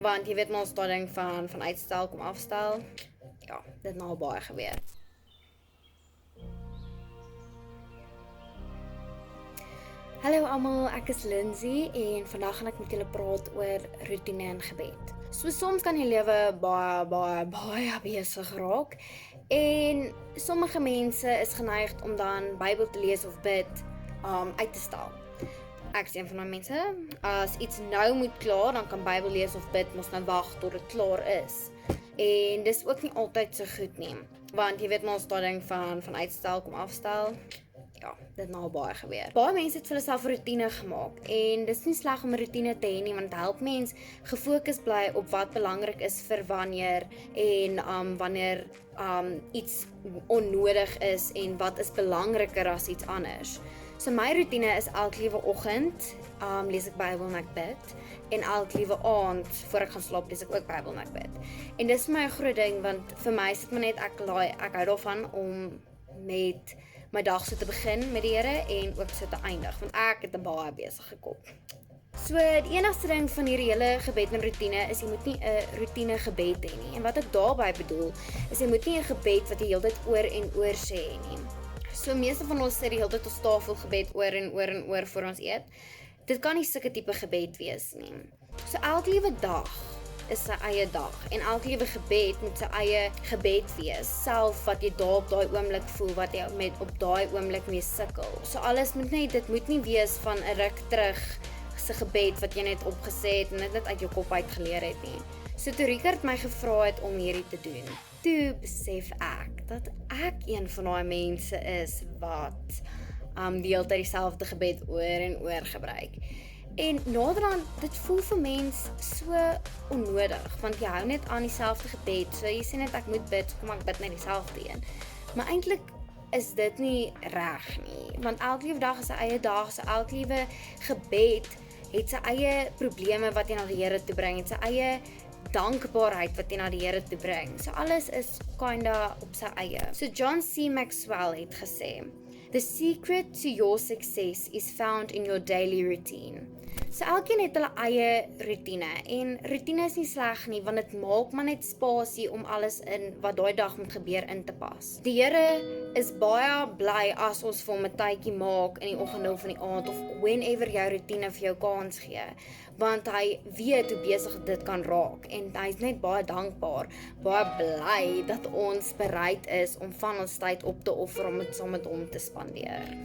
Want jy weet mos daai ding van uitstel kom afstel. Ja, dit nou al baie gebeur. Hallo almal, ek is Lindsay en vandag gaan ek met julle praat oor roetine en gebed. So soms kan jy lewe baie besig raak en sommige mense is geneig om dan Bybel te lees of bid uit te stel. Ek is een van die mense, as iets nou moet klaar, dan kan Bybel lees of bid mos nou wag tot dit klaar is. En dis ook nie altyd so goed nie, want jy weet mos daai ding van uitstel kom afstel. Ja, dit nou al baie gebeur. Baie mense het vir hulle self 'n roetine gemaak en dis nie sleg om 'n roetine te hê nie, want dit help mens gefokus bly op wat belangrik is vir wanneer en wanneer iets onnodig is en wat is belangriker as iets anders. So my roetine is elke liewe oggend lees ek Bybel en ek bid en elke liewe aand voor ek gaan slaap lees ek ook Bybel en ek bid. En dis vir my 'n groot ding want vir my is dit maar net ek hou daarvan om met my dag so te begin met die Here en ook so te eindig, want ek het 'n baie besige kop. So, die enigste ding van hierdie hele gebed en roetine is jy moet nie 'n roetine gebed hê nie. En wat ek daarby bedoel, is jy moet nie 'n gebed wat jy heeltyd oor en oor sê nie. So, meeste van ons sê die hele tyd ons tafelgebed oor en oor en oor voor ons eet. Dit kan nie sulke tipe gebed wees nie. So, elke liewe dag is sy eie dag en elke liewe gebed moet sy eie gebed wees, self wat jy daar op daai oomblik voel, wat jy met op daai oomblik mee sukkel. So alles moet net, dit moet nie wees van 'n ruk terug se gebed wat jy net opgesê het en dit net uit jou kop uit geleer het nie. So toe Richard my gevra het om hierdie te doen, toe besef ek dat ek een van daai mense is wat die hele tyd dieselfde gebed oor en oor gebruik. En naderhand, dit voel vir mens so onnodig, want jy hou net aan dieselfde gebed, so jy sê net ek moet bid, kom ek bid net dieselfde een. Maar eintlik is dit nie reg nie, want elke liewe dag is sy eie dag, so elke liewe gebed het sy eie probleme wat jy na die Here toe bring, het sy eie dankbaarheid wat jy na die Here toe bring. So alles is kinda op sy eie. So John C. Maxwell het gesê, "The secret to your success is found in your daily routine." So elkeen het hulle eie roetine en roetine is nie sleg nie want dit maak maar net spasie om alles in wat daai dag moet gebeur in te pas. Die Here is baie bly as ons vir hom 'n tydjie maak in die oggend of in die aand of whenever jou roetine vir jou kans gee, want hy weet hoe besig dit kan raak en hy is net baie dankbaar, baie bly dat ons bereid is om van ons tyd op te offer om dit saam met hom te spandeer.